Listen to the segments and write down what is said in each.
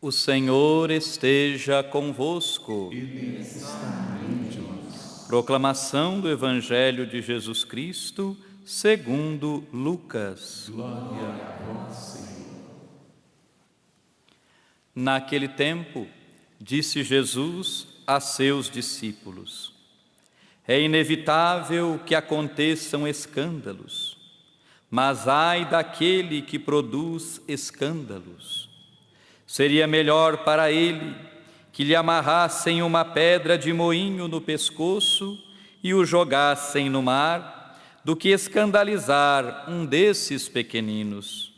O Senhor esteja convosco. Ele está entre nós. Proclamação do Evangelho de Jesus Cristo, segundo Lucas. Glória a vós, Senhor. Naquele tempo, disse Jesus a seus discípulos: é inevitável que aconteçam escândalos, mas ai daquele que produz escândalos. Seria melhor para ele que lhe amarrassem uma pedra de moinho no pescoço e o jogassem no mar, do que escandalizar um desses pequeninos.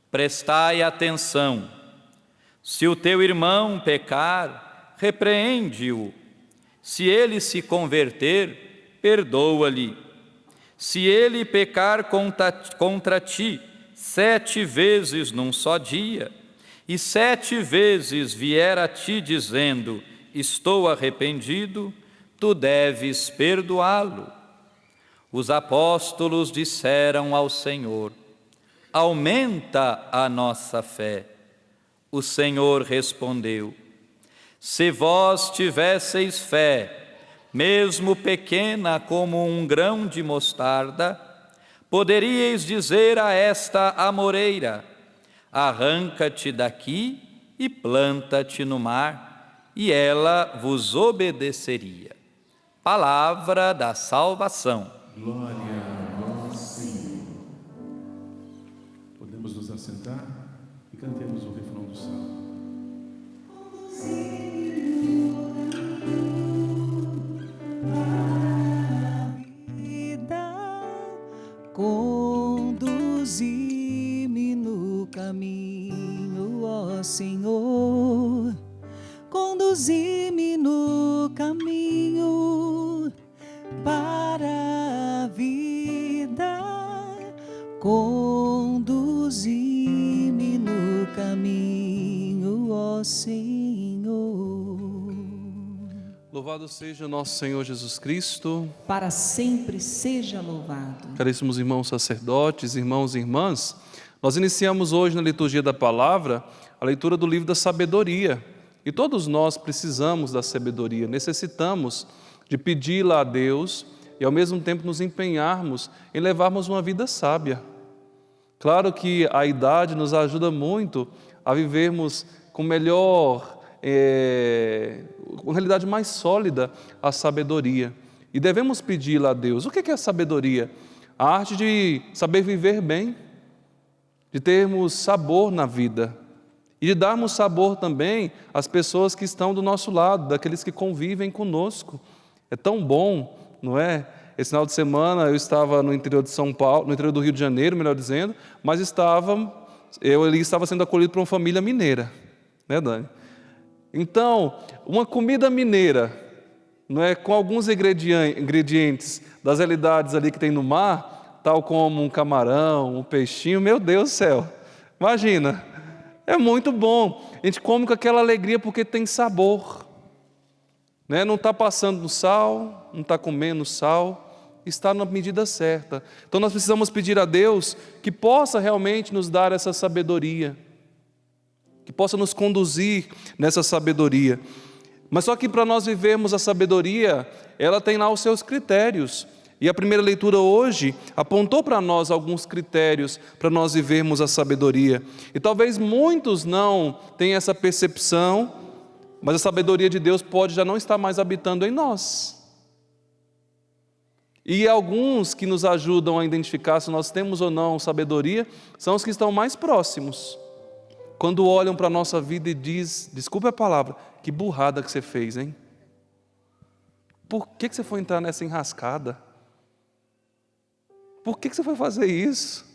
Prestai atenção. Se o teu irmão pecar, repreende-o. Se ele se converter, perdoa-lhe. Se ele pecar contra ti 7 vezes num só dia, e 7 vezes vier a ti dizendo: estou arrependido, tu deves perdoá-lo. Os apóstolos disseram ao Senhor: aumenta a nossa fé. O Senhor respondeu: se vós tivesseis fé, mesmo pequena como um grão de mostarda, poderíeis dizer a esta amoreira: arranca-te daqui e planta-te no mar, e ela vos obedeceria. Palavra da salvação. Glória a vós, Senhor. Podemos nos assentar e cantemos o refrão do salmo. Conduzi-me no caminho, ó Senhor, conduzi-me no caminho para a vida, conduzi-me no caminho, ó Senhor. Louvado seja nosso Senhor Jesus Cristo. Para sempre seja louvado. Caríssimos irmãos sacerdotes, irmãos e irmãs, nós iniciamos hoje na liturgia da palavra a leitura do livro da sabedoria. E todos nós precisamos da sabedoria, necessitamos de pedi-la a Deus e ao mesmo tempo nos empenharmos em levarmos uma vida sábia. Claro que a idade nos ajuda muito a vivermos com melhor, com realidade mais sólida a sabedoria. E devemos pedi-la a Deus. O que é a sabedoria? A arte de saber viver bem, de termos sabor na vida e de darmos sabor também às pessoas que estão do nosso lado, daqueles que convivem conosco. É tão bom, não é? Esse final de semana eu estava no interior de São Paulo, no interior do Rio de Janeiro, melhor dizendo, mas eu ali estava sendo acolhido por uma família mineira, né, Dani? Então, uma comida mineira, não é, com alguns ingredientes das realidades ali que tem no mar, tal como um camarão, um peixinho, meu Deus do céu, imagina, é muito bom. A gente come com aquela alegria porque tem sabor, né? Não está passando no sal, não está comendo sal, está na medida certa. Então nós precisamos pedir a Deus que possa realmente nos dar essa sabedoria, que possa nos conduzir nessa sabedoria. Mas só que para nós vivermos a sabedoria, ela tem lá os seus critérios. E a primeira leitura hoje apontou para nós alguns critérios para nós vivermos a sabedoria. E talvez muitos não tenham essa percepção, mas a sabedoria de Deus pode já não estar mais habitando em nós. E alguns que nos ajudam a identificar se nós temos ou não sabedoria, são os que estão mais próximos. Quando olham para a nossa vida e dizem, desculpe a palavra, que burrada que você fez, hein? Por que você foi entrar nessa enrascada? Por que você foi fazer isso?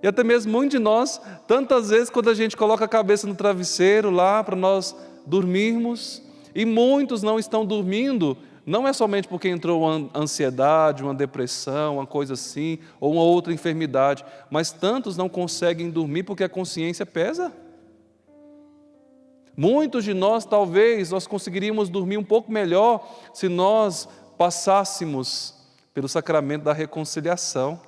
E até mesmo muitos de nós, tantas vezes quando a gente coloca a cabeça no travesseiro lá para nós dormirmos, e muitos não estão dormindo, não é somente porque entrou uma ansiedade, uma depressão, uma coisa assim, ou uma outra enfermidade, mas tantos não conseguem dormir porque a consciência pesa. Muitos de nós, talvez, nós conseguiríamos dormir um pouco melhor se nós passássemos pelo sacramento da reconciliação.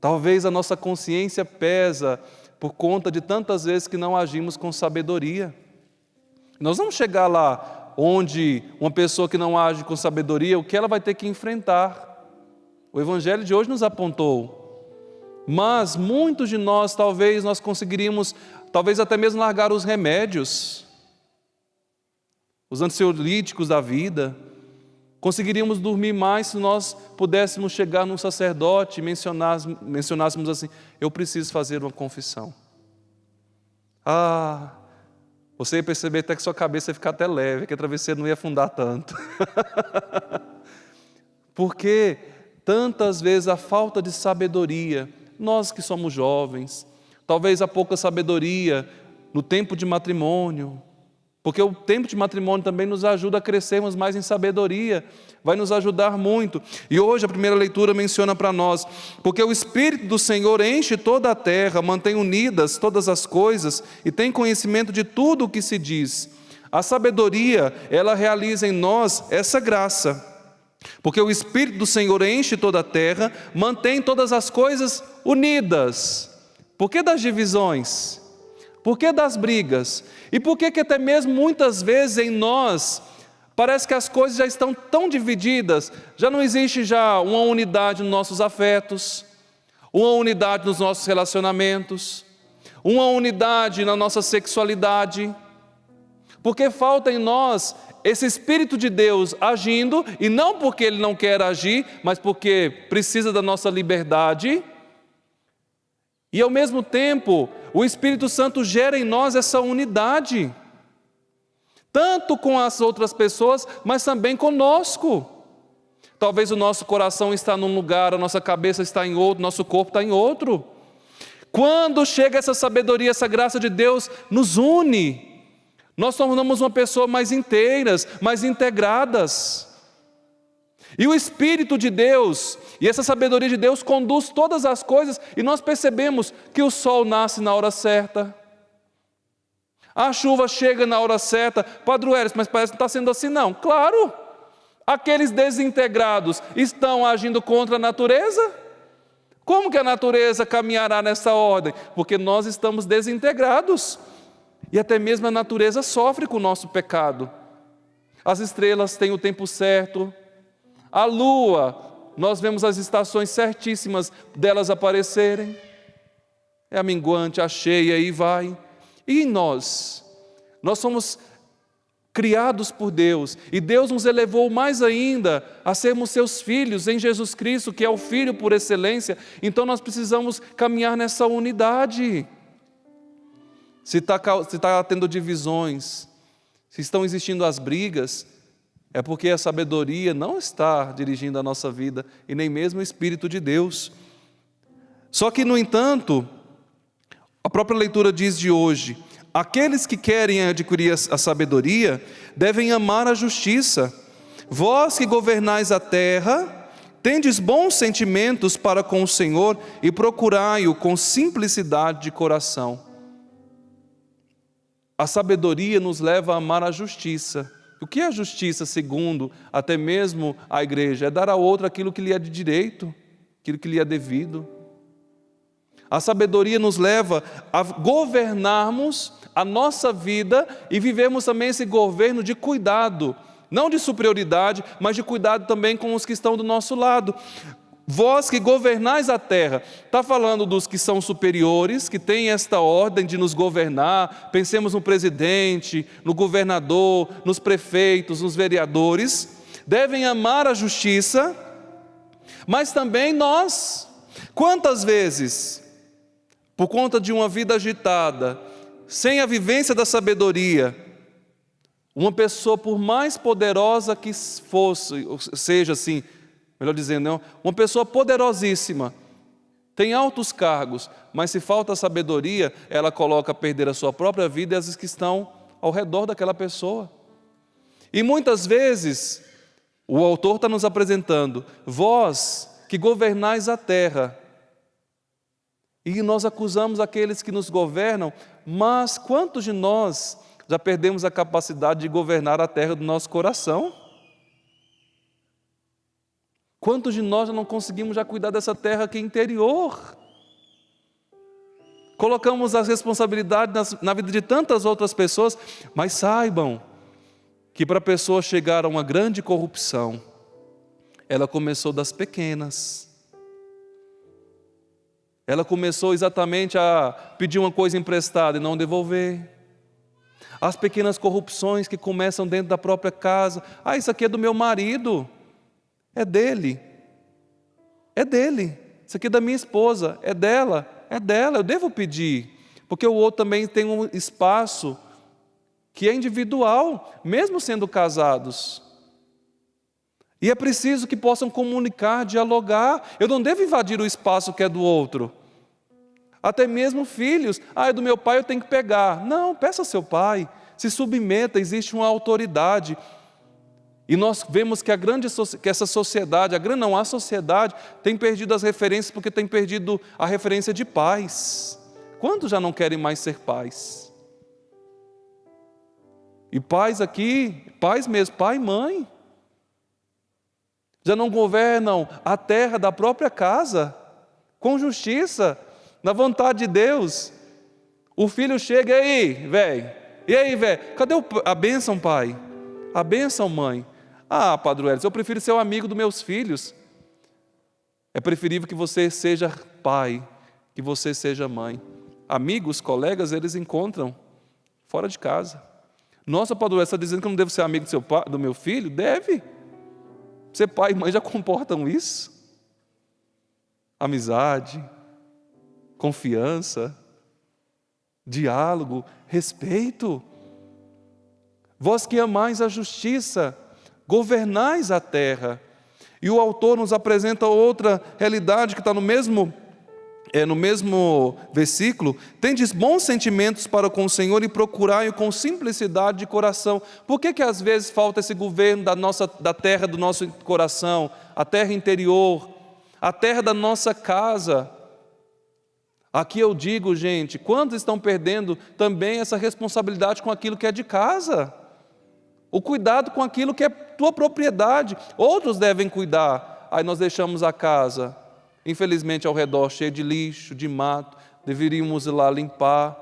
Talvez a nossa consciência pesa por conta de tantas vezes que não agimos com sabedoria. Nós vamos chegar lá onde uma pessoa que não age com sabedoria, o que ela vai ter que enfrentar. O Evangelho de hoje nos apontou. Mas muitos de nós, talvez nós conseguiríamos, talvez até mesmo largar os remédios, os ansiolíticos da vida. Conseguiríamos dormir mais se nós pudéssemos chegar num sacerdote e mencionássemos assim: eu preciso fazer uma confissão. Você ia perceber até que sua cabeça ia ficar até leve, que a travesseira não ia afundar tanto. Porque tantas vezes a falta de sabedoria, nós que somos jovens, talvez a pouca sabedoria no tempo de matrimônio, porque o tempo de matrimônio também nos ajuda a crescermos mais em sabedoria, vai nos ajudar muito. E hoje a primeira leitura menciona para nós: porque o Espírito do Senhor enche toda a terra, mantém unidas todas as coisas e tem conhecimento de tudo o que se diz. A sabedoria, ela realiza em nós essa graça. Porque o Espírito do Senhor enche toda a terra, mantém todas as coisas unidas. Por que das divisões? Por que das brigas? E por que até mesmo muitas vezes em nós parece que as coisas já estão tão divididas, já não existe já uma unidade nos nossos afetos, uma unidade nos nossos relacionamentos, uma unidade na nossa sexualidade, porque falta em nós esse Espírito de Deus agindo, e não porque Ele não quer agir, mas porque precisa da nossa liberdade. E ao mesmo tempo, o Espírito Santo gera em nós essa unidade, tanto com as outras pessoas, mas também conosco. Talvez o nosso coração está num lugar, a nossa cabeça está em outro, nosso corpo está em outro. Quando chega essa sabedoria, essa graça de Deus nos une, nós tornamos uma pessoa mais inteiras, mais integradas. E o Espírito de Deus e essa sabedoria de Deus conduz todas as coisas, e nós percebemos que o sol nasce na hora certa, a chuva chega na hora certa. Padre Welles, mas parece que não está sendo assim não. Claro, aqueles desintegrados estão agindo contra a natureza. Como que a natureza caminhará nessa ordem? Porque nós estamos desintegrados, e até mesmo a natureza sofre com o nosso pecado. As estrelas têm o tempo certo, a lua, nós vemos as estações certíssimas delas aparecerem, é a minguante, a cheia, e vai. E nós somos criados por Deus, e Deus nos elevou mais ainda a sermos seus filhos em Jesus Cristo, que é o Filho por excelência. Então nós precisamos caminhar nessa unidade. Se está tendo divisões, se estão existindo as brigas, é porque a sabedoria não está dirigindo a nossa vida, e nem mesmo o Espírito de Deus. Só que, no entanto, a própria leitura diz de hoje: aqueles que querem adquirir a sabedoria devem amar a justiça. Vós que governais a terra, tendes bons sentimentos para com o Senhor e procurai-o com simplicidade de coração. A sabedoria nos leva a amar a justiça. O que é a justiça, segundo até mesmo a igreja? É dar ao outro aquilo que lhe é de direito, aquilo que lhe é devido. A sabedoria nos leva a governarmos a nossa vida e vivemos também esse governo de cuidado, não de superioridade, mas de cuidado também com os que estão do nosso lado. Vós que governais a terra, está falando dos que são superiores, que têm esta ordem de nos governar. Pensemos no presidente, no governador, nos prefeitos, nos vereadores. Devem amar a justiça, mas também nós. Quantas vezes, por conta de uma vida agitada, sem a vivência da sabedoria, uma pessoa, por mais poderosa que fosse, seja assim, melhor dizendo, não, uma pessoa poderosíssima, tem altos cargos, mas se falta sabedoria, ela coloca a perder a sua própria vida e as que estão ao redor daquela pessoa. E muitas vezes, o autor está nos apresentando: vós que governais a terra. E nós acusamos aqueles que nos governam, mas quantos de nós já perdemos a capacidade de governar a terra do nosso coração? Quantos de nós já não conseguimos já cuidar dessa terra aqui interior? colocamos as responsabilidades na vida de tantas outras pessoas, mas saibam que para a pessoa chegar a uma grande corrupção, ela começou das pequenas. Ela começou exatamente a pedir uma coisa emprestada e não devolver. As pequenas corrupções que começam dentro da própria casa. Ah, isso aqui é do meu marido. É dele. É dele. Isso aqui é da minha esposa. É dela. É dela. Eu devo pedir. Porque o outro também tem um espaço que é individual, mesmo sendo casados. E é preciso que possam comunicar, dialogar. Eu não devo invadir o espaço que é do outro. Até mesmo filhos. Ah, é do meu pai, eu tenho que pegar. Não, peça ao seu pai. Se submeta, existe uma autoridade. E nós vemos que essa sociedade, a sociedade tem perdido as referências porque tem perdido a referência de pais. Quantos já não querem mais ser pais? E pais aqui, pais mesmo, pai e mãe, já não governam a terra da própria casa, com justiça, na vontade de Deus. O filho chega, e aí, velho, cadê a bênção, pai? A bênção, mãe? Ah, Padre Welles, eu prefiro ser o amigo dos meus filhos. É preferível que você seja pai, que você seja mãe. Amigos, colegas, eles encontram fora de casa. Nossa, Padre Welles, está dizendo que eu não devo ser amigo do meu filho? Deve. Ser pai e mãe já comportam isso. Amizade, confiança, diálogo, respeito. Vós que amais a justiça, governais a terra. E o autor nos apresenta outra realidade que está no mesmo versículo. Tendes bons sentimentos para com o Senhor e procurai-o com simplicidade de coração. Por que às vezes falta esse governo da terra do nosso coração, a terra interior, a terra da nossa casa? Aqui eu digo, gente, quantos estão perdendo também essa responsabilidade com aquilo que é de casa? O cuidado com aquilo que é tua propriedade. Outros devem cuidar. Aí nós deixamos a casa, infelizmente, ao redor cheio de lixo, de mato. Deveríamos ir lá limpar.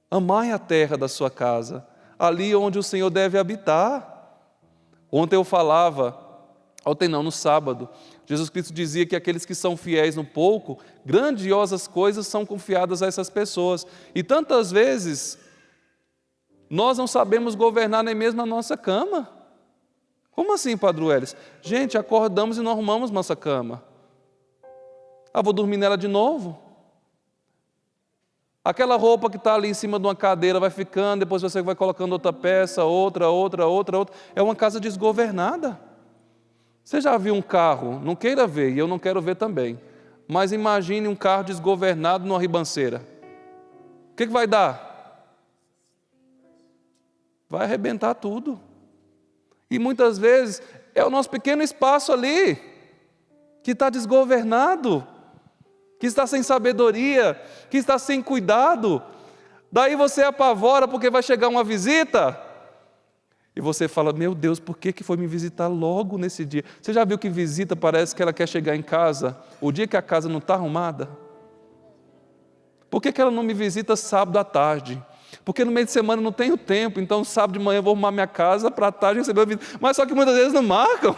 Amai a terra da sua casa, ali onde o Senhor deve habitar. Ontem eu falava, no sábado, Jesus Cristo dizia que aqueles que são fiéis no pouco, grandiosas coisas são confiadas a essas pessoas. E tantas vezes nós não sabemos governar nem mesmo a nossa cama. Como assim, Padre Welles? Gente, acordamos e não arrumamos nossa cama. Ah, vou dormir nela de novo? Aquela roupa que está ali em cima de uma cadeira vai ficando, depois você vai colocando outra peça, outra. É uma casa desgovernada. Você já viu um carro? Não queira ver, e eu não quero ver também. Mas imagine um carro desgovernado numa ribanceira. O que vai dar? Vai arrebentar tudo. E muitas vezes é o nosso pequeno espaço ali que está desgovernado, que está sem sabedoria, que está sem cuidado. Daí você apavora porque vai chegar uma visita e você fala, meu Deus, por que foi me visitar logo nesse dia? Você já viu que visita parece que ela quer chegar em casa o dia que a casa não está arrumada? Por que ela não me visita sábado à tarde? Porque no meio de semana eu não tenho tempo, então sábado de manhã eu vou arrumar minha casa para à tarde receber a visita. Mas só que muitas vezes não marcam.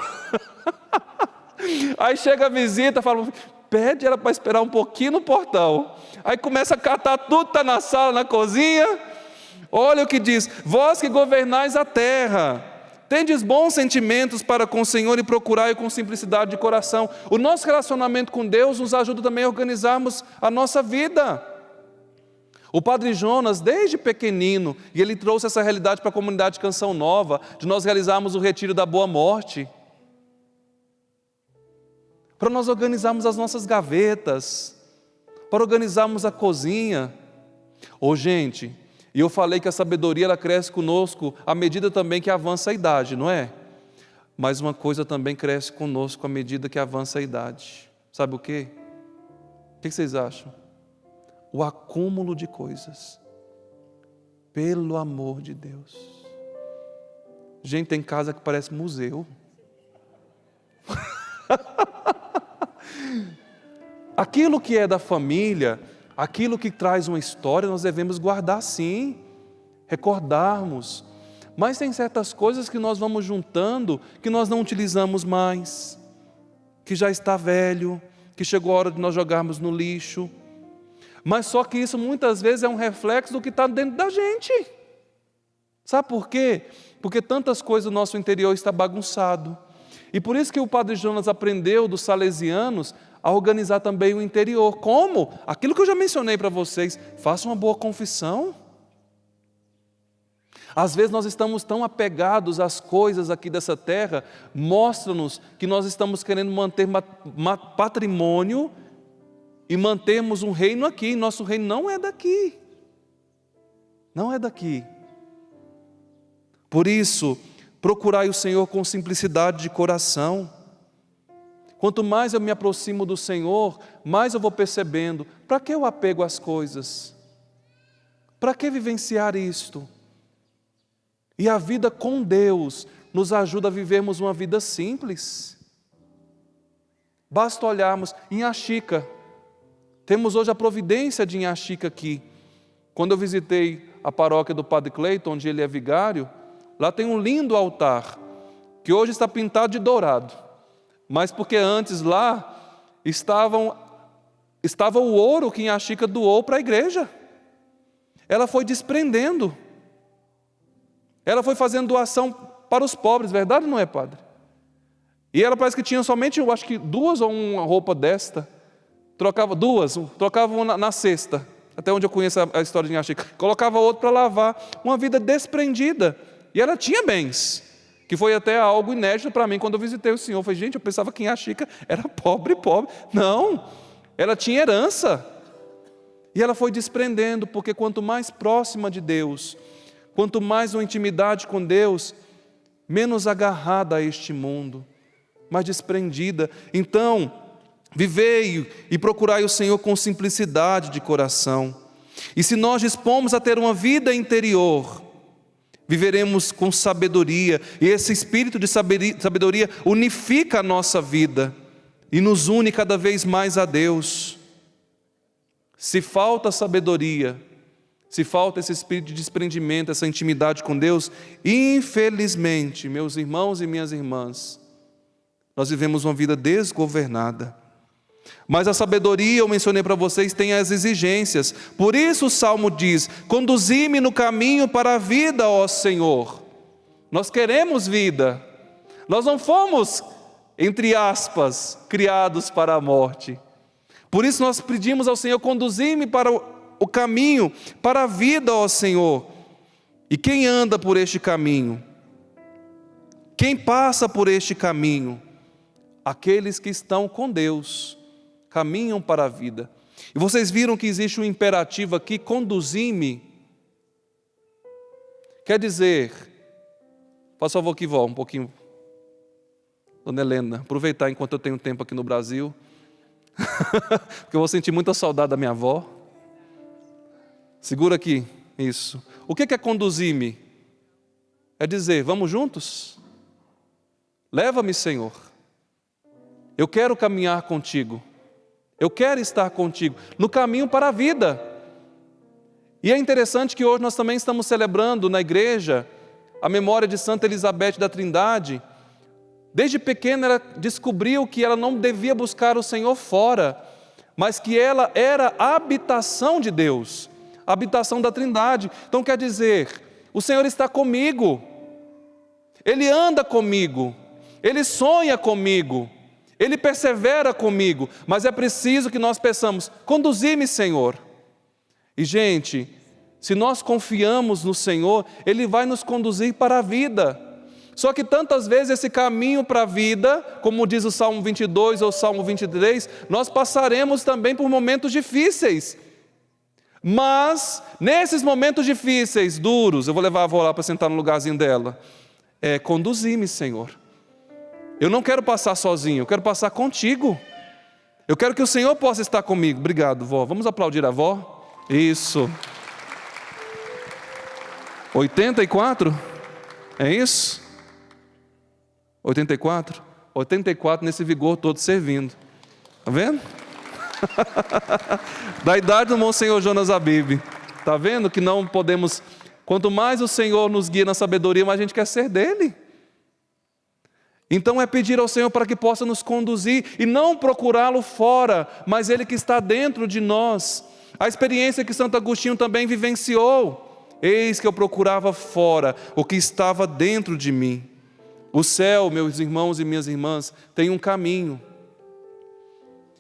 Aí chega a visita, fala, pede ela para esperar um pouquinho no portão. Aí começa a catar tudo, está na sala, na cozinha. Olha o que diz, vós que governais a terra, tendes bons sentimentos para com o Senhor e procurai com simplicidade de coração. O nosso relacionamento com Deus nos ajuda também a organizarmos a nossa vida. O Padre Jonas, desde pequenino, e ele trouxe essa realidade para a comunidade de Canção Nova, de nós realizarmos o retiro da Boa Morte, para nós organizarmos as nossas gavetas, para organizarmos a cozinha. Gente, e eu falei que a sabedoria ela cresce conosco à medida também que avança a idade, não é? Mas uma coisa também cresce conosco à medida que avança a idade. Sabe o quê? O que vocês acham? O acúmulo de coisas. Pelo amor de Deus. Gente, tem casa que parece museu. Aquilo que é da família, Aquilo que traz uma história nós devemos guardar sim, recordarmos. Mas tem certas coisas que nós vamos juntando que nós não utilizamos mais, que já está velho, que chegou a hora de nós jogarmos no lixo. Mas só que isso muitas vezes é um reflexo do que está dentro da gente. Sabe por quê? Porque tantas coisas do nosso interior está bagunçado. E por isso que o Padre Jonas aprendeu dos salesianos a organizar também o interior. Como? Aquilo que eu já mencionei para vocês. Faça uma boa confissão. Às vezes nós estamos tão apegados às coisas aqui dessa terra, mostra-nos que nós estamos querendo manter patrimônio e mantermos um reino aqui. Nosso reino não é daqui. Não é daqui. Por isso, procurai o Senhor com simplicidade de coração. Quanto mais eu me aproximo do Senhor, mais eu vou percebendo, para que eu apego às coisas? Para que vivenciar isto? E a vida com Deus nos ajuda a vivermos uma vida simples. Basta olharmos em Inhaxica. Temos hoje a providência de Inhaxica aqui. Quando eu visitei a paróquia do Padre Cleiton, onde ele é vigário, lá tem um lindo altar, que hoje está pintado de dourado. Mas porque antes lá estava o ouro que Inhaxica doou para a igreja. Ela foi desprendendo. Ela foi fazendo doação para os pobres, verdade ou não é, padre? E ela parece que tinha somente, eu acho que 2 ou uma roupa desta. Trocava uma na cesta, até onde eu conheço a história de Inhaxica. Colocava outra para lavar, uma vida desprendida. E ela tinha bens, que foi até algo inédito para mim quando eu visitei o Senhor. Eu falei, gente, eu pensava que Inhaxica era pobre. Não, ela tinha herança. E ela foi desprendendo, porque quanto mais próxima de Deus, quanto mais uma intimidade com Deus, menos agarrada a este mundo, mais desprendida. Então, vivei e procurai o Senhor com simplicidade de coração. E se nós dispomos a ter uma vida interior, viveremos com sabedoria, e esse espírito de sabedoria unifica a nossa vida e nos une cada vez mais a Deus. Se falta sabedoria, se falta esse espírito de desprendimento, essa intimidade com Deus, infelizmente, meus irmãos e minhas irmãs, nós vivemos uma vida desgovernada. Mas a sabedoria, eu mencionei para vocês, tem as exigências. Por isso o Salmo diz, conduzi-me no caminho para a vida, ó Senhor. Nós queremos vida. Nós não fomos, entre aspas, criados para a morte. Por isso nós pedimos ao Senhor, conduzir-me para o caminho, para a vida, ó Senhor. E quem anda por este caminho? Quem passa por este caminho? Aqueles que estão com Deus, caminham para a vida. E vocês viram que existe um imperativo aqui, conduzi-me. Quer dizer, faz favor aqui, vó, um pouquinho. Dona Helena, aproveitar enquanto eu tenho tempo aqui no Brasil, porque eu vou sentir muita saudade da minha avó. Segura aqui, isso. O que é conduzir-me? É dizer, vamos juntos? Leva-me, Senhor. Eu quero caminhar contigo. Eu quero estar contigo, no caminho para a vida. E é interessante que hoje nós também estamos celebrando na igreja a memória de Santa Elizabeth da Trindade. Desde pequena ela descobriu que ela não devia buscar o Senhor fora, mas que ela era a habitação de Deus, a habitação da Trindade. Então quer dizer, o Senhor está comigo, Ele anda comigo, Ele sonha comigo, Ele persevera comigo, mas é preciso que nós peçamos, conduzir-me, Senhor. E gente, se nós confiamos no Senhor, Ele vai nos conduzir para a vida. Só que tantas vezes esse caminho para a vida, como diz o Salmo 22 ou o Salmo 23, nós passaremos também por momentos difíceis. Mas, nesses momentos difíceis, duros, eu vou levar a avó lá para sentar no lugarzinho dela, conduzir-me, Senhor. Eu não quero passar sozinho, eu quero passar contigo. Eu quero que o Senhor possa estar comigo. Obrigado, vó. Vamos aplaudir a avó? Isso. 84? É isso? 84? 84 nesse vigor todo servindo. Está vendo? Da idade do Monsenhor Jonas Abib. Está vendo que não podemos... Quanto mais o Senhor nos guia na sabedoria, mais a gente quer ser dele. Então é pedir ao Senhor para que possa nos conduzir e não procurá-lo fora, mas Ele que está dentro de nós. A experiência que Santo Agostinho também vivenciou. Eis que eu procurava fora o que estava dentro de mim. O céu, meus irmãos e minhas irmãs, tem um caminho.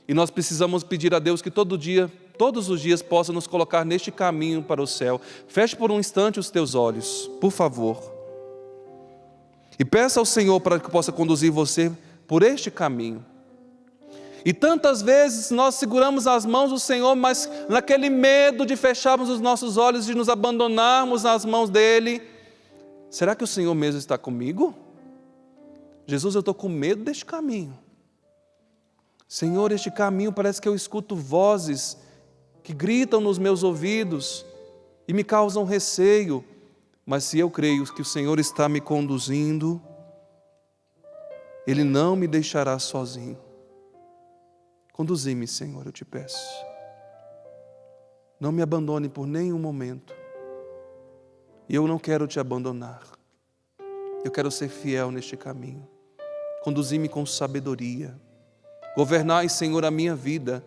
E nós precisamos pedir a Deus que todos os dias possa nos colocar neste caminho para o céu. Feche por um instante os teus olhos, por favor. E peça ao Senhor para que possa conduzir você por este caminho. E tantas vezes nós seguramos as mãos do Senhor, mas naquele medo de fecharmos os nossos olhos, de nos abandonarmos nas mãos dEle. Será que o Senhor mesmo está comigo? Jesus, eu estou com medo deste caminho. Senhor, este caminho parece que eu escuto vozes que gritam nos meus ouvidos e me causam receio. Mas se eu creio que o Senhor está me conduzindo, Ele não me deixará sozinho. Conduzi-me, Senhor, eu te peço. Não me abandone por nenhum momento. E eu não quero te abandonar. Eu quero ser fiel neste caminho. Conduzi-me com sabedoria. Governai, Senhor, a minha vida.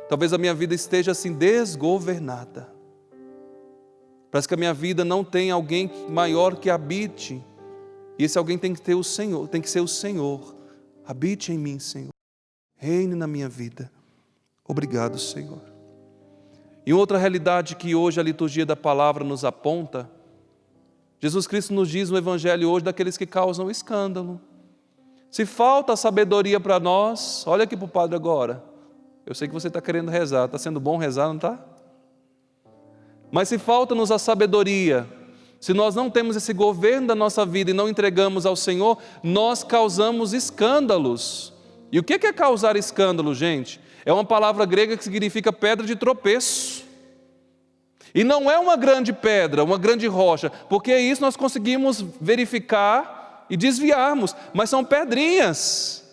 Talvez a minha vida esteja assim desgovernada. Parece que a minha vida não tem alguém maior que habite. E esse alguém tem que ter o Senhor, tem que ser o Senhor. Habite em mim, Senhor. Reine na minha vida. Obrigado, Senhor. E outra realidade que hoje a liturgia da palavra nos aponta, Jesus Cristo nos diz no Evangelho hoje daqueles que causam escândalo. Se falta sabedoria para nós, olha aqui para o padre agora. Eu sei que você está querendo rezar, está sendo bom rezar, não está? Mas se falta-nos a sabedoria, se nós não temos esse governo da nossa vida e não entregamos ao Senhor, nós causamos escândalos. E o que é causar escândalo, gente? É uma palavra grega que significa pedra de tropeço. E não é uma grande pedra, uma grande rocha, porque isso nós conseguimos verificar e desviarmos, mas são pedrinhas.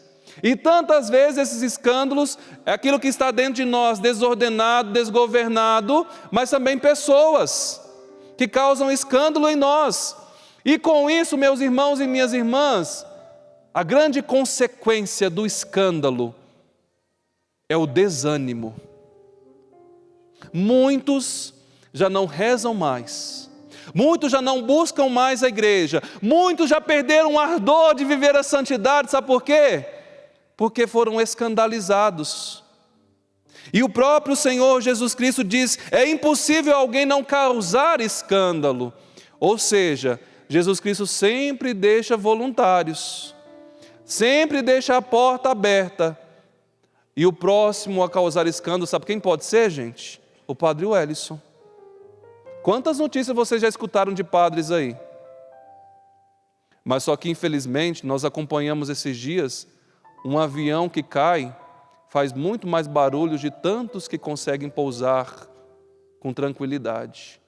E tantas vezes esses escândalos é aquilo que está dentro de nós, desordenado, desgovernado, mas também pessoas que causam escândalo em nós. E com isso, meus irmãos e minhas irmãs, a grande consequência do escândalo é o desânimo. Muitos já não rezam mais. Muitos já não buscam mais a igreja. Muitos já perderam o ardor de viver a santidade. Sabe por quê? Porque foram escandalizados. E o próprio Senhor Jesus Cristo diz: é impossível alguém não causar escândalo. Ou seja, Jesus Cristo sempre deixa voluntários, sempre deixa a porta aberta. E o próximo a causar escândalo, sabe quem pode ser, gente? O Padre Wellison. Quantas notícias vocês já escutaram de padres aí? Mas só que infelizmente nós acompanhamos esses dias um avião que cai, faz muito mais barulho de tantos que conseguem pousar com tranquilidade.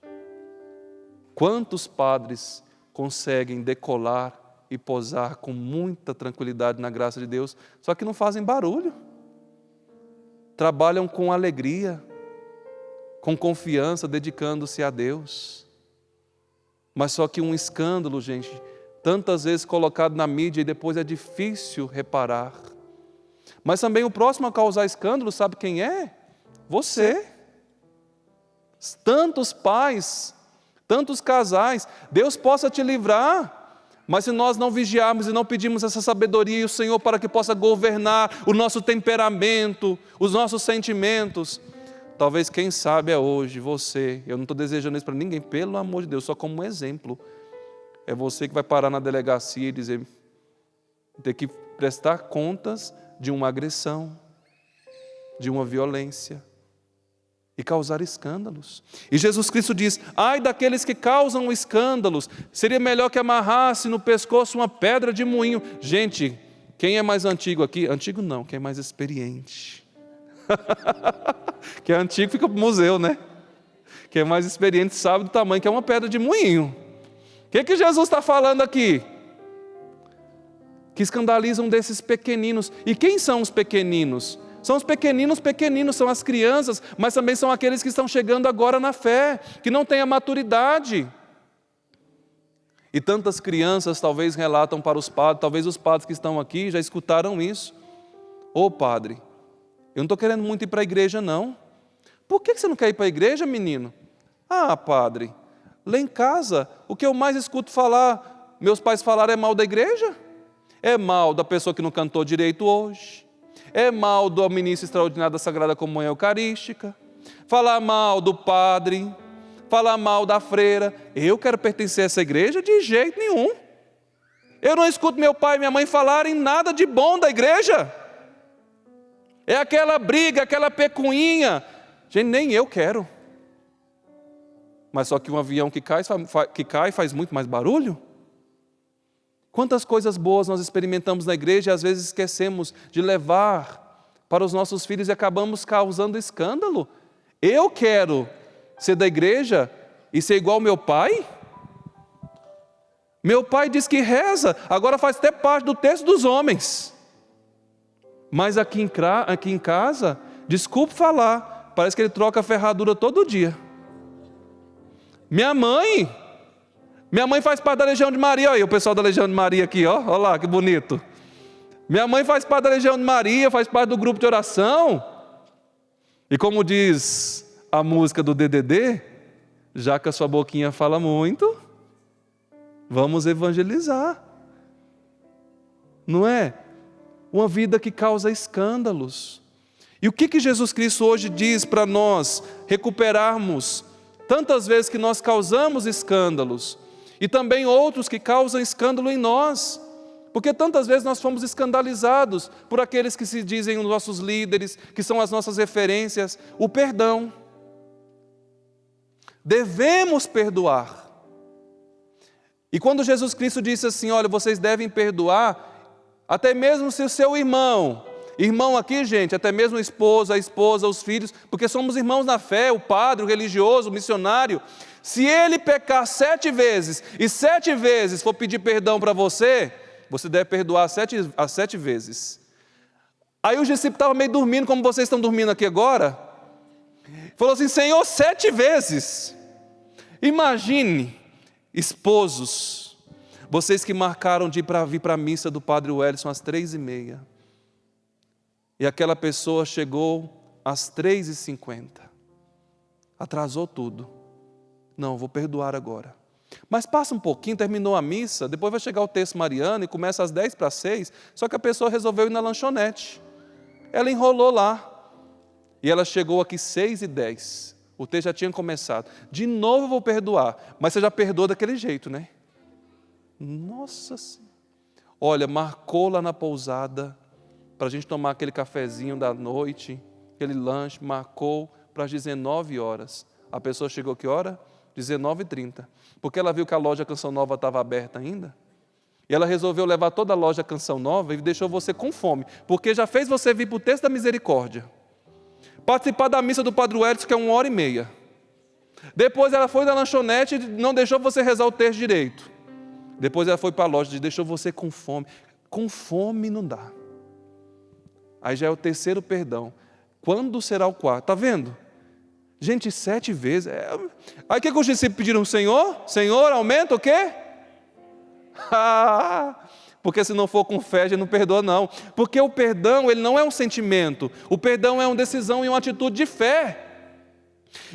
Quantos padres conseguem decolar e pousar com muita tranquilidade na graça de Deus, só que não fazem barulho. Trabalham com alegria, com confiança, dedicando-se a Deus. Mas só que um escândalo, gente, tantas vezes colocado na mídia e depois é difícil reparar. Mas também o próximo a causar escândalo, sabe quem é? Você. Tantos pais, tantos casais, Deus possa te livrar. Mas se nós não vigiarmos e não pedirmos essa sabedoria e o Senhor para que possa governar o nosso temperamento, os nossos sentimentos, talvez, quem sabe, é hoje você. Eu não estou desejando isso para ninguém, pelo amor de Deus, só como um exemplo. É você que vai parar na delegacia e dizer, ter que prestar contas de uma agressão, de uma violência e causar escândalos. E Jesus Cristo diz: ai daqueles que causam escândalos, seria melhor que amarrasse no pescoço uma pedra de moinho. Gente, quem é mais antigo aqui? Antigo não, quem é mais experiente. Quem é antigo fica para o museu, né? Quem é mais experiente sabe do tamanho que é uma pedra de moinho. O que Jesus está falando aqui? Que escandalizam desses pequeninos. E quem são os pequeninos? São os pequeninos, são as crianças, mas também são aqueles que estão chegando agora na fé, que não têm a maturidade. E tantas crianças talvez relatam para os padres, talvez os padres que estão aqui já escutaram isso. Ô padre, eu não estou querendo muito ir para a igreja não. Por que você não quer ir para a igreja, menino? Ah, padre, lá em casa, o que eu mais escuto falar, meus pais falaram é mal da igreja. É mal da pessoa que não cantou direito hoje. É mal do ministro extraordinário da Sagrada Comunhão Eucarística. Falar mal do padre. Falar mal da freira. Eu quero pertencer a essa igreja de jeito nenhum. Eu não escuto meu pai e minha mãe falarem nada de bom da igreja. É aquela briga, aquela pecuinha. Gente, nem eu quero. Mas só que um avião que cai faz muito mais barulho. Quantas coisas boas nós experimentamos na igreja e às vezes esquecemos de levar para os nossos filhos e acabamos causando escândalo. Eu quero ser da igreja e ser igual ao meu pai? Meu pai diz que reza, agora faz até parte do texto dos homens. Mas aqui em casa, desculpe falar, parece que ele troca a ferradura todo dia. Minha mãe faz parte da Legião de Maria. Olha aí o pessoal da Legião de Maria aqui, ó. Olha lá que bonito. Minha mãe faz parte da Legião de Maria, faz parte do grupo de oração. E como diz a música do DDD, já que a sua boquinha fala muito, vamos evangelizar. Não é? Uma vida que causa escândalos. E o que Jesus Cristo hoje diz para nós recuperarmos tantas vezes que nós causamos escândalos e também outros que causam escândalo em nós, porque tantas vezes nós fomos escandalizados por aqueles que se dizem os nossos líderes, que são as nossas referências. O perdão. Devemos perdoar. E quando Jesus Cristo disse assim, olha, vocês devem perdoar, até mesmo se o seu irmão aqui, gente, até mesmo a esposa, os filhos, porque somos irmãos na fé, o padre, o religioso, o missionário. Se ele pecar 7 vezes, e 7 vezes for pedir perdão para você, você deve perdoar as 7 vezes. Aí os discípulos estavam meio dormindo, como vocês estão dormindo aqui agora. Falou assim, Senhor, 7 vezes. Imagine, esposos, vocês que marcaram de vir para a missa do Padre Wellington às 3h30. E aquela pessoa chegou às 3h50. Atrasou tudo. Não, vou perdoar agora. Mas passa um pouquinho, terminou a missa, depois vai chegar o texto mariano e começa às 5:50, só que a pessoa resolveu ir na lanchonete. Ela enrolou lá. E ela chegou aqui 6h10. O texto já tinha começado. De novo eu vou perdoar. Mas você já perdoou daquele jeito, né? Nossa Senhora. Olha, marcou lá na pousada para a gente tomar aquele cafezinho da noite, aquele lanche, marcou para as 19 horas. A pessoa chegou que hora? 19h30. Porque ela viu que a loja Canção Nova estava aberta ainda. E ela resolveu levar toda a loja Canção Nova e deixou você com fome. Porque já fez você vir para o texto da misericórdia. Participar da missa do Padre Wellington, que é 1h30. Depois ela foi na lanchonete e não deixou você rezar o texto direito. Depois ela foi para a loja e deixou você com fome. Com fome não dá. Aí já é o 3º perdão. Quando será o 4º? Está vendo? Gente, 7 vezes. Aí o que os discípulos pediram? Senhor, aumenta o quê? Porque se não for com fé, a gente não perdoa não. Porque o perdão, ele não é um sentimento. O perdão é uma decisão e uma atitude de fé.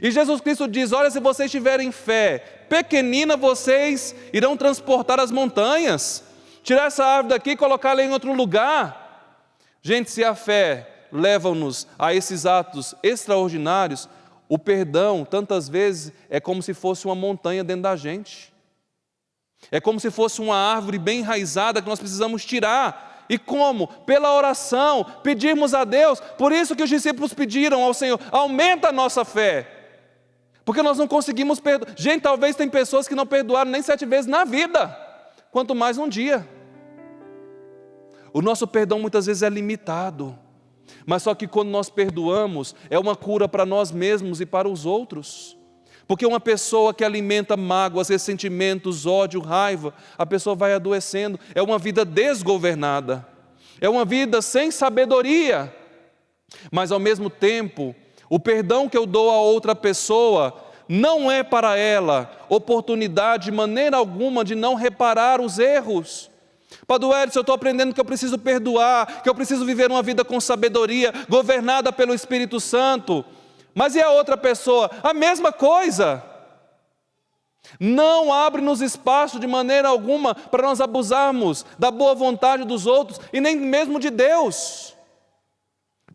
E Jesus Cristo diz, olha, se vocês tiverem fé pequenina, vocês irão transportar as montanhas. Tirar essa árvore daqui e colocá-la em outro lugar. Gente, se a fé leva-nos a esses atos extraordinários, o perdão, tantas vezes, é como se fosse uma montanha dentro da gente. É como se fosse uma árvore bem enraizada que nós precisamos tirar. E como? Pela oração, pedirmos a Deus. Por isso que os discípulos pediram ao Senhor, aumenta a nossa fé. Porque nós não conseguimos perdoar. Gente, talvez tem pessoas que não perdoaram nem 7 vezes na vida, quanto mais um dia. O nosso perdão muitas vezes é limitado. Mas só que quando nós perdoamos, é uma cura para nós mesmos e para os outros. Porque uma pessoa que alimenta mágoas, ressentimentos, ódio, raiva, a pessoa vai adoecendo. É uma vida desgovernada. É uma vida sem sabedoria. Mas ao mesmo tempo, o perdão que eu dou a outra pessoa não é para ela oportunidade de maneira alguma de não reparar os erros. Padre Wellington, eu estou aprendendo que eu preciso perdoar, que eu preciso viver uma vida com sabedoria, governada pelo Espírito Santo. Mas e a outra pessoa? A mesma coisa. Não abre-nos espaço de maneira alguma para nós abusarmos da boa vontade dos outros e nem mesmo de Deus.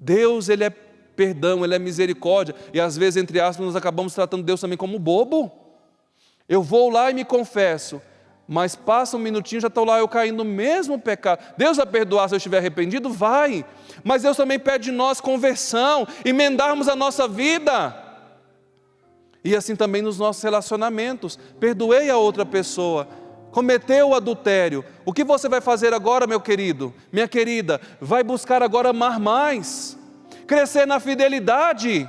Deus, Ele é perdão, Ele é misericórdia. E às vezes, entre aspas, nós acabamos tratando Deus também como bobo. Eu vou lá e me confesso, mas passa um minutinho, já estou lá eu caindo no mesmo pecado. Deus vai perdoar se eu estiver arrependido? Vai. Mas Deus também pede de nós conversão, emendarmos a nossa vida. E assim também nos nossos relacionamentos. Perdoei a outra pessoa, cometeu o adultério. O que você vai fazer agora, meu querido, minha querida? Vai buscar agora amar mais, crescer na fidelidade.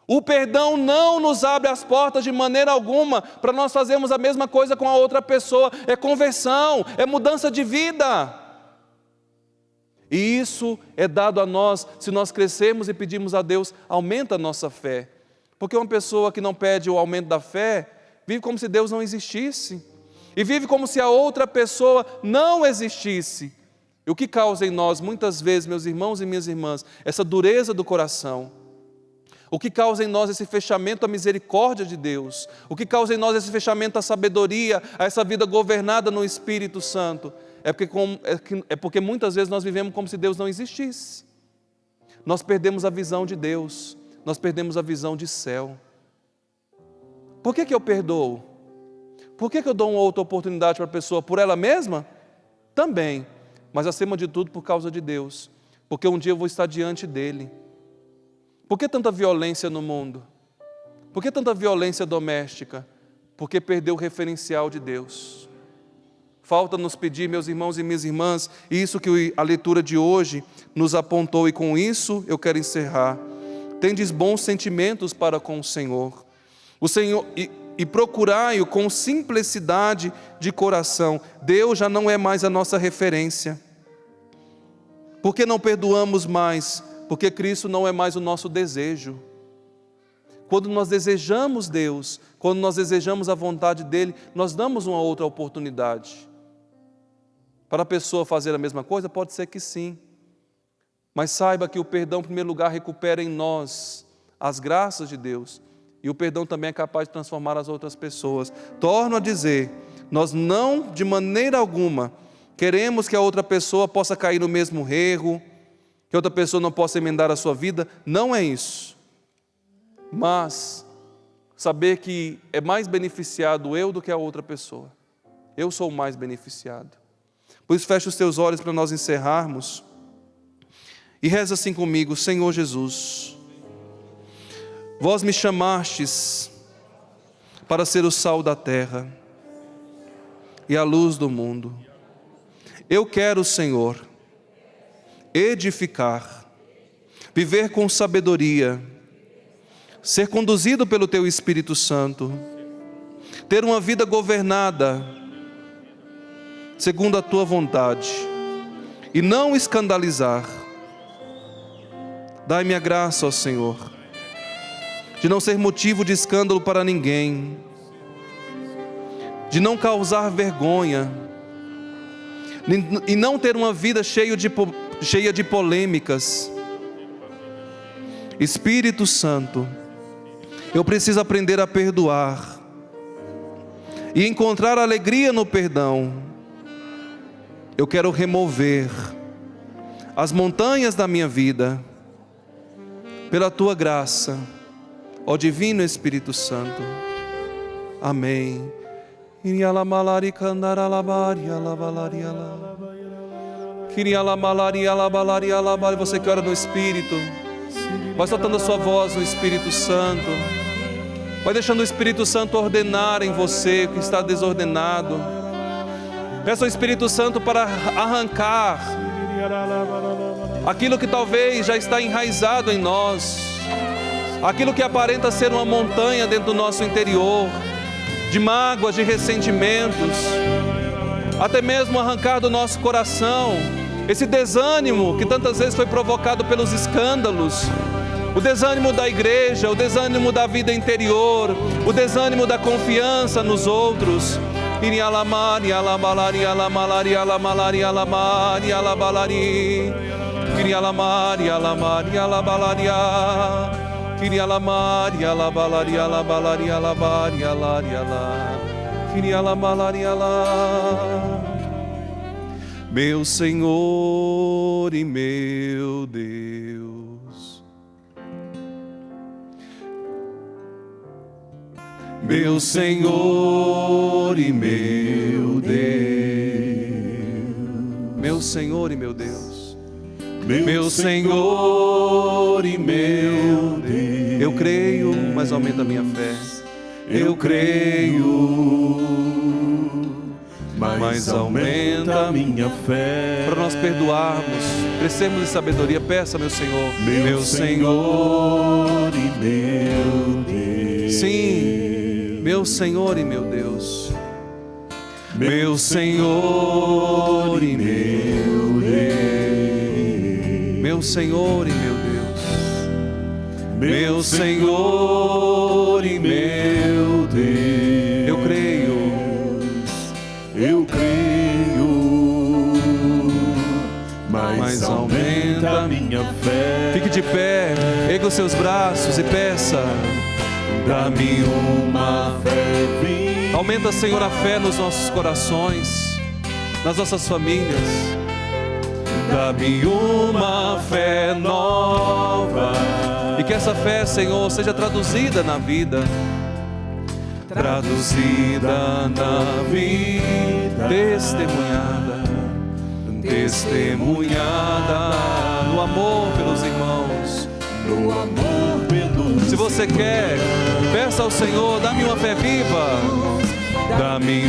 O perdão não nos abre as portas de maneira alguma para nós fazermos a mesma coisa com a outra pessoa. É conversão, é mudança de vida. E isso é dado a nós se nós crescermos e pedirmos a Deus, aumenta a nossa fé. Porque uma pessoa que não pede o aumento da fé, vive como se Deus não existisse. E vive como se a outra pessoa não existisse. E o que causa em nós, muitas vezes, meus irmãos e minhas irmãs, essa dureza do coração. O que causa em nós esse fechamento à misericórdia de Deus. O que causa em nós esse fechamento à sabedoria, a essa vida governada no Espírito Santo. É porque muitas vezes nós vivemos como se Deus não existisse. Nós perdemos a visão de Deus. Nós perdemos a visão de céu. Por que eu perdoo? Por que eu dou uma outra oportunidade para a pessoa? Por ela mesma? Também. Mas acima de tudo por causa de Deus. Porque um dia eu vou estar diante dEle. Por que tanta violência no mundo? Por que tanta violência doméstica? Porque perdeu o referencial de Deus. Falta nos pedir, meus irmãos e minhas irmãs, isso que a leitura de hoje nos apontou, e com isso eu quero encerrar. Tendes bons sentimentos para com o Senhor, e procurai-o com simplicidade de coração. Deus já não é mais a nossa referência. Por que não perdoamos mais? Porque Cristo não é mais o nosso desejo. Quando nós desejamos Deus, quando nós desejamos a vontade dEle, nós damos uma outra oportunidade. Para a pessoa fazer a mesma coisa, pode ser que sim. Mas saiba que o perdão, em primeiro lugar, recupera em nós as graças de Deus. E o perdão também é capaz de transformar as outras pessoas. Torno a dizer, nós não, de maneira alguma, queremos que a outra pessoa possa cair no mesmo erro, que outra pessoa não possa emendar a sua vida. Não é isso. Mas saber que é mais beneficiado eu do que a outra pessoa. Eu sou o mais beneficiado. Por isso, feche os teus olhos para nós encerrarmos. E reza assim comigo: Senhor Jesus, vós me chamastes para ser o sal da terra e a luz do mundo. Eu quero, Senhor, edificar, viver com sabedoria, ser conduzido pelo Teu Espírito Santo, ter uma vida governada segundo a Tua vontade e não escandalizar. Dai-me a graça, ó Senhor, de não ser motivo de escândalo para ninguém, de não causar vergonha e não ter uma vida cheia de polêmicas. Espírito Santo, eu preciso aprender a perdoar e encontrar alegria no perdão. Eu quero remover as montanhas da minha vida pela Tua graça, ó Divino Espírito Santo. Amém. Você que ora no Espírito, vai soltando a sua voz no Espírito Santo, vai deixando o Espírito Santo ordenar em você o que está desordenado. Peça ao Espírito Santo para arrancar aquilo que talvez já está enraizado em nós, aquilo que aparenta ser uma montanha dentro do nosso interior, de mágoas, de ressentimentos, até mesmo arrancar do nosso coração esse desânimo que tantas vezes foi provocado pelos escândalos, o desânimo da igreja, o desânimo da vida interior, o desânimo da confiança nos outros. Meu Senhor e meu Deus, meu Senhor e meu Deus, meu Senhor e meu Deus, meu Senhor e meu Deus. Eu creio, mas aumenta a minha fé. Eu creio, mas aumenta a minha fé. Para nós perdoarmos, crescermos em sabedoria, peça, meu Senhor, meu Senhor e meu Deus. Sim, meu Senhor e meu Deus, meu Senhor e meu Deus, meu Senhor e meu Deus, meu Senhor e meu Deus. Eu creio, mas aumenta a minha fé. Fique de pé, erga os seus braços e peça: dá-me uma fé viva. Aumenta, Senhor, a fé nos nossos corações, nas nossas famílias. Dá-me uma fé nova. E que essa fé, Senhor, seja traduzida na vida, traduzida na vida, testemunhada no amor pelos irmãos, no amor pelos. Se você quer, peça ao Senhor: dá-me uma fé viva, dá-me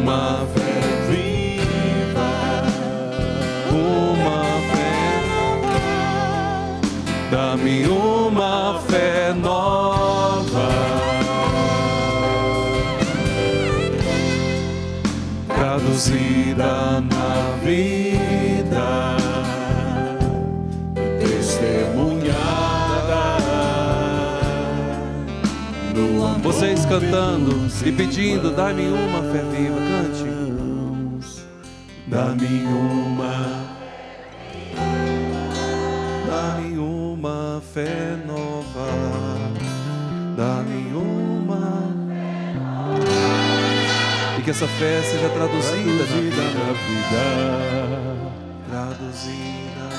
uma fé viva, uma fé nova, dá-me uma fé nova, traduzida na vida, testemunhada no amor. Vocês cantando e pedindo: dá-me uma fé viva, cante. Dá-me uma fé nova, dá-me uma. E que essa fé seja traduzida na vida, traduzida,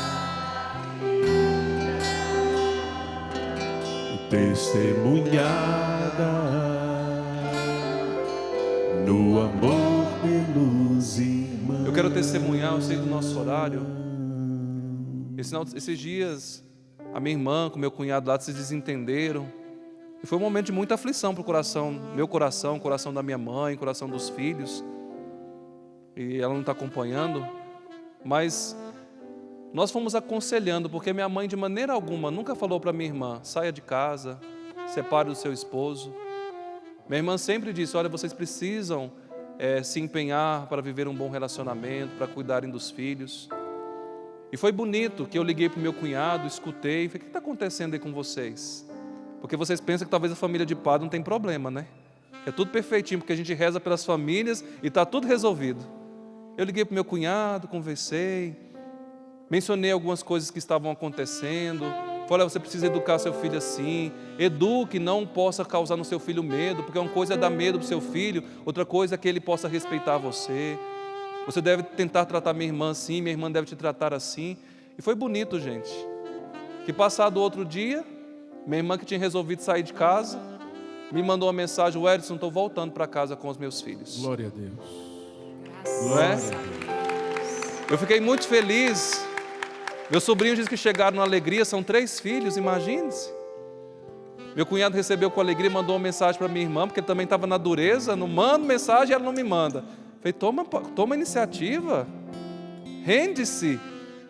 testemunhada no amor pelos irmãos. Eu quero testemunhar, eu sei do nosso horário. Esses dias, a minha irmã com meu cunhado lá se desentenderam. E foi um momento de muita aflição para o coração, meu coração, o coração da minha mãe, o coração dos filhos. E ela não está acompanhando, mas nós fomos aconselhando, porque minha mãe de maneira alguma nunca falou para minha irmã: saia de casa, separe do seu esposo. Minha irmã sempre disse: olha, vocês precisam se empenhar para viver um bom relacionamento, para cuidarem dos filhos. E foi bonito que eu liguei para o meu cunhado, escutei, e falei: o que está acontecendo aí com vocês? Porque vocês pensam que talvez a família de padre não tem problema, né? É tudo perfeitinho, porque a gente reza pelas famílias e está tudo resolvido. Eu liguei para o meu cunhado, conversei, mencionei algumas coisas que estavam acontecendo. Falei: você precisa educar seu filho assim. Eduque, não possa causar no seu filho medo, porque uma coisa é dar medo para o seu filho, outra coisa é que ele possa respeitar você. Você deve tentar tratar minha irmã assim, minha irmã deve te tratar assim. E foi bonito, gente, que passado outro dia, minha irmã, que tinha resolvido sair de casa, me mandou uma mensagem: o Edson, estou voltando para casa com os meus filhos. Glória a Deus. Não é? Eu fiquei muito feliz. Meus sobrinhos dizem que chegaram na alegria, são 3 filhos, imagine-se. Meu cunhado recebeu com alegria, mandou uma mensagem para minha irmã, porque ele também estava na dureza: não mando mensagem, ela não me manda. Falei: toma iniciativa, rende-se,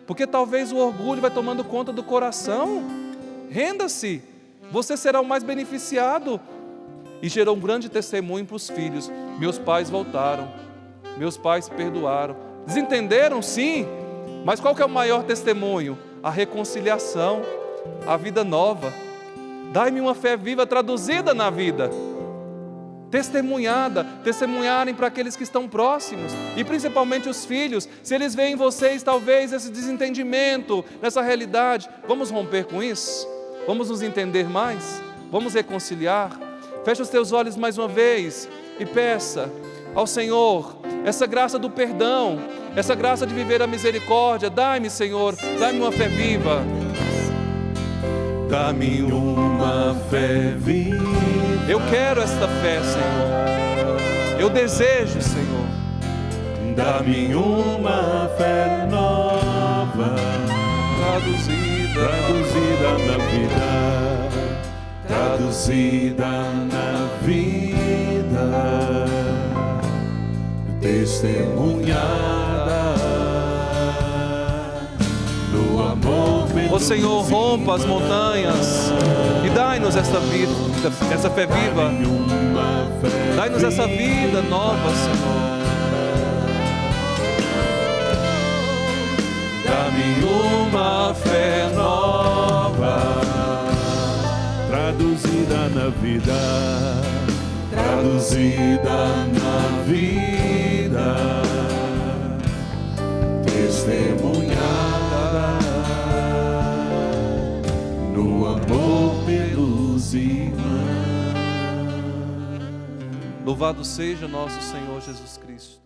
porque talvez o orgulho vai tomando conta do coração. Renda-se, você será o mais beneficiado. E gerou um grande testemunho para os filhos: meus pais voltaram, meus pais perdoaram. Desentenderam, sim, Mas qual que é o maior testemunho? A reconciliação, a vida nova. Dai-me uma fé viva traduzida na vida. Testemunharem para aqueles que estão próximos, e principalmente os filhos, se eles veem em vocês talvez esse desentendimento, nessa realidade, vamos romper com isso? Vamos nos entender mais? Vamos reconciliar? Feche os teus olhos mais uma vez e peça ao Senhor essa graça do perdão, essa graça de viver a misericórdia. Dai-me, Senhor, dai-me uma fé viva. Dá-me uma fé viva. Eu quero esta fé, Senhor. Eu desejo, Senhor. Dá-me uma fé nova, traduzida na vida, traduzida na vida, testemunhada no amor. Ó Senhor, rompa as montanhas e dai-nos essa vida, essa fé viva. Dai-nos essa vida nova, Senhor. Dá-me uma fé nova, traduzida na vida, traduzida na vida, testemunhada no amor pelos irmãos. Louvado seja nosso Senhor Jesus Cristo.